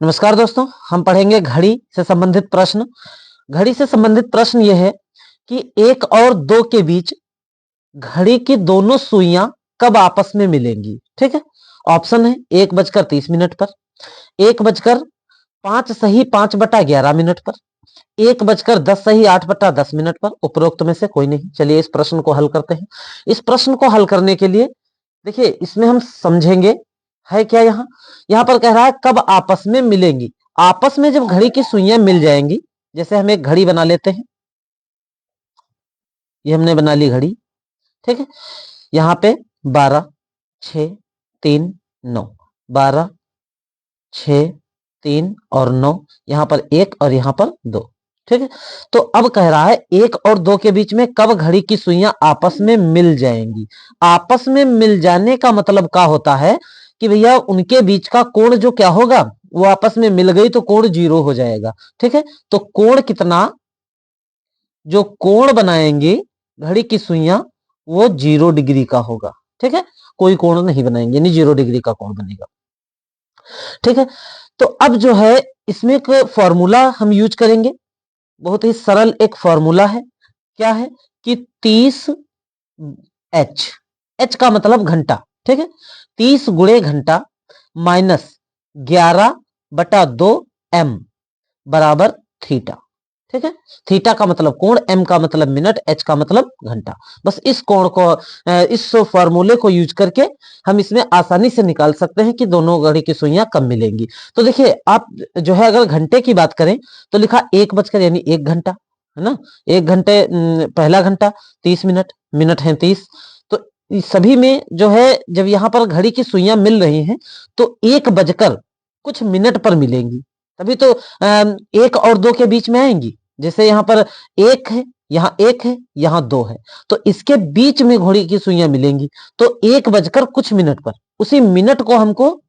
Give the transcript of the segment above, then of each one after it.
नमस्कार दोस्तों, हम पढ़ेंगे घड़ी से संबंधित प्रश्न। घड़ी से संबंधित प्रश्न यह है कि 1 और 2 के बीच घड़ी की दोनों सुइयां कब आपस में मिलेंगी। ठीक है, ऑप्शन है 1:30 पर, 1:05 सही 5/11 पर, 1:10 सही 8/10 पर, उपरोक्त में से कोई नहीं। चलिए इस प्रश्न को हल करते हैं। इस प्रश्न को हल करने के लिए देखिए इसमें हम समझेंगे है क्या। यहां पर कह रहा है कब आपस में मिलेंगी। आपस में जब घड़ी की सुइयां मिल जाएंगी, जैसे हम एक घड़ी बना लेते हैं, ये हमने बना ली घड़ी। ठीक है, यहां पे 12 6 3 9, 12 6 3 और 9, यहां पर 1 और यहां पर 2। ठीक है, तो अब कह रहा है 1 और 2 के बीच में कब घड़ी की सुइयां आपस में मिल जाएंगी। आपस में मिल जाने का मतलब क्या होता है कि भैया उनके बीच का कोण जो क्या होगा, वो आपस में मिल गई तो कोण 0 हो जाएगा। ठीक है, तो कोण कितना, जो कोण बनाएंगे घड़ी की सुइयां वो 0 डिग्री का होगा। ठीक है, कोई कोण नहीं बनाएंगे, यानी 0 डिग्री का कोण बनेगा। ठीक है, तो अब जो है इसमें एक फॉर्मूला हम यूज करेंगे, बहुत ही सरल एक फॉर्मूला है। क्या है कि 30 एच, एच का मतलब घंटा। ठीक है, 30 गुणे घंटा माइनस 11/2 एम बराबर थीटा। ठीक है, थीटा का मतलब कोण, एम का मतलब मिनट, एच का मतलब घंटा। बस इस कोण को, इस फॉर्मूले को यूज करके हम इसमें आसानी से निकाल सकते हैं कि दोनों घड़ी की सुइयां कब मिलेंगी। तो देखिए आप जो है अगर घंटे की बात करें तो लिखा 1 बजकर यानी 1 घंटा, है ना। 1 घंटे पहला घंटा 30 मिनट, मिनट है 30। तो सभी में जो है जब यहां पर घड़ी की सुइयां मिल रही हैं तो 1 बजकर कुछ मिनट पर मिलेंगी, तभी तो 1 और 2 के बीच में आएंगी। जैसे यहाँ पर 1 है, यहाँ 1 है, यहाँ 2 है, तो इसके बीच में घड़ी की सुइयां मिलेंगी। तो 1 बजकर कुछ मिनट पर, उसी मिनट को हमको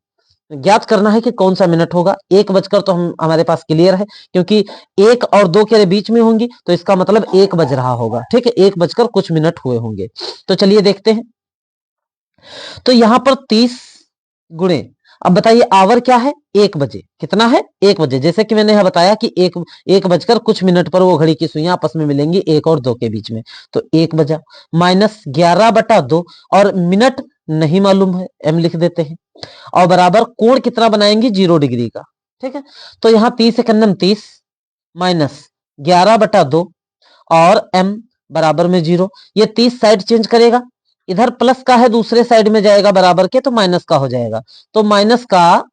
ज्ञात करना है कि कौन सा मिनट होगा। 1 बजकर तो हम हमारे पास क्लियर है, क्योंकि 1 और 2 के बीच में होंगी तो इसका मतलब 1 बज रहा होगा। ठीक है, 1 बजकर कुछ मिनट हुए होंगे। तो चलिए देखते हैं। तो यहां पर 30 गुणे, अब बताइए आवर क्या है, 1 बजे। कितना है, 1 बजे। जैसे कि मैंने यहां बताया कि 1 बजकर कुछ मिनट पर वो घड़ी की सुइयां आपस में मिलेंगी 1 और 2 के बीच में, तो 1 बजा माइनस 11/2, और मिनट नहीं मालूम है, एम लिख देते हैं, और बराबर कोण कितना बनाएंगे, 0 डिग्री का। ठीक है, तो यहां 30 से 30 माइनस 11/2 और एम बराबर में 0। ये 30 साइड चेंज करेगा, इधर प्लस का है दूसरे साइड में जाएगा बराबर के, तो माइनस का हो जाएगा। तो माइनस का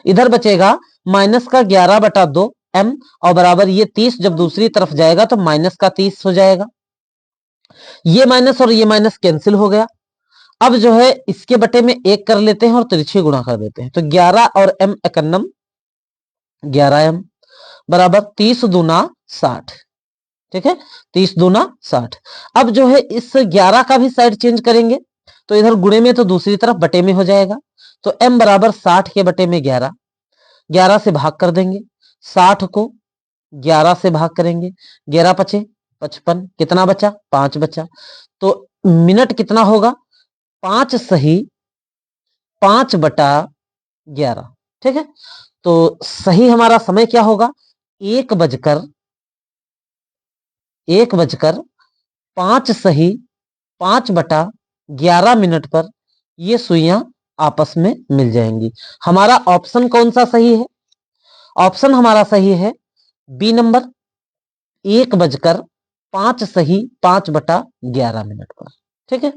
इधर बचेगा, माइनस का 11/2 एम, और बराबर ये 30 जब दूसरी तरफ जाएगा तो माइनस का 30 हो जाएगा। ये माइनस और ये माइनस कैंसिल हो गया। अब जो है इसके बटे में 1 कर लेते हैं और तिरछी गुणा कर देते हैं, तो 11 और एम एकन्नम 11 एम बराबर 30 दूना 60। ठीक है, 30 दूना 60। अब जो है इस 11 का भी साइड चेंज करेंगे, तो इधर गुणे में तो दूसरी तरफ बटे में हो जाएगा। तो m बराबर 60 के बटे में 11, 11 से भाग कर देंगे, 60 को 11 से भाग करेंगे, 11 पचे 55, कितना बचा, 5 बचा। तो मिनट कितना होगा, 5 सही 5/11। ठीक है, तो सही हमारा समय क्या होगा, 1 बजकर 5 सही 5/11 मिनट पर ये सुइयां आपस में मिल जाएंगी। हमारा ऑप्शन कौन सा सही है, ऑप्शन हमारा सही है बी नंबर, 1 बजकर 5 सही 5/11 मिनट पर। ठीक है।